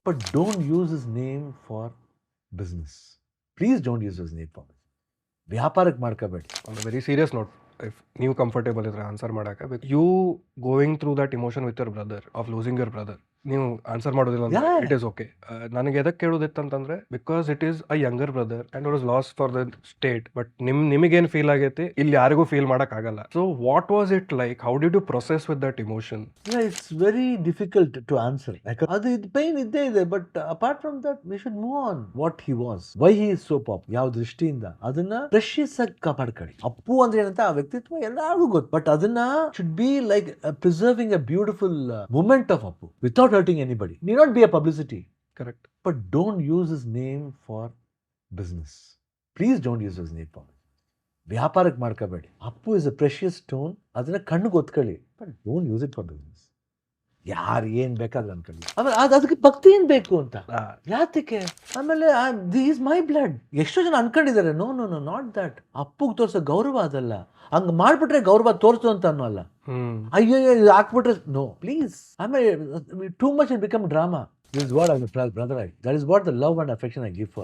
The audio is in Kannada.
But don't use his name for business. Please don't use his name for business. ವ್ಯಾಪಾರಕ್ಕೆ ಮಾಡ್ಕೋಬೇಡಿ. On a very serious note, if ನೀವು ಕಂಫರ್ಟೇಬಲ್ ಇದ್ರೆ ಆನ್ಸರ್ ಮಾಡೋಕೆ, you going through that emotion with your brother of losing your brother, ನೀವು ಆನ್ಸರ್ ಮಾಡೋದಿಲ್ಲ ಅಂದ್ರೆ Yeah. It is okay. ನನಗೆ ಎದಕ್ಕೆ ಕೇಳೋದಿತ್ತಂತಂದ್ರೆ because it is a younger brother and it was loss for the state. But ನಿಮಗೇನು ಫೀಲ್ ಆಗೈತಿ ಇಲ್ಲಿ ಯಾರಿಗೂ ಫೀಲ್ ಆಗಲ್ಲ. So what was it like? How did you process with that emotion? Yeah, it's very difficult to answer. ಅದು pain ಇದ್ದೇ ಇದೆ, but apart from that we should move on. What he was, why he is so pop, ಯಾವ ದೃಷ್ಟಿಯಿಂದ ಅದನ್ನ ಪ್ರೆಷಿಯಸ್ ಆಗಿ ಕಾಪಾಡ್ಕೊಳ್ಳಿ. ಅಪ್ಪು ಅಂದ್ರೆ ಏನಂತ ಆ ವ್ಯಕ್ತಿತ್ವ ಎಲ್ಲರಿಗೂ ಗೊತ್ತು, ಬಟ್ ಅದನ್ನ should be like preserving a beautiful moment of Appu without hurting anybody. Need not be a publicity, correct. But don't use his name for business. Please don't use his name for ವ್ಯಾಪಾರಕ್ಕೆ ಮಾಡ್ಕೋಬೇಡಿ. Appu is a precious stone, ಅದನ್ನ ಕಣ್ಣಿಗೆ ಒತ್ಕೊಳ್ಳಿ, but don't use it for business. ಯಾರು ಏನ್ ಬೇಕಾದ್ರೆ ಅನ್ಕೊಳ್ಳಿ, ಆಮೇಲೆ ಅದಕ್ಕೆ ಭಕ್ತಿ ಏನ್ ಬೇಕು ಅಂತ ಯಾತಕ್ಕೆ? ಆಮೇಲೆ ಈಸ್ ಮೈ ಬ್ಲಡ್. ಎಷ್ಟೋ ಜನ ಅನ್ಕೊಂಡಿದ್ದಾರೆ, no no no not that. ಅಪ್ಪುಗೆ ತೋರಿಸೋ ಗೌರವ ಅದಲ್ಲ. ಹಂಗ್ ಮಾಡ್ಬಿಟ್ರೆ ಗೌರವ ತೋರಿಸು ಅಂತ ಅನ್ನೋಲ್ಲ. ಅಯ್ಯೋ ಹಾಕ್ಬಿಟ್ರೆ ನೋ, ಪ್ಲೀಸ್. ಆಮೇಲೆ too much it become drama. This is what I'm a brother. That is what the love and affection I give for.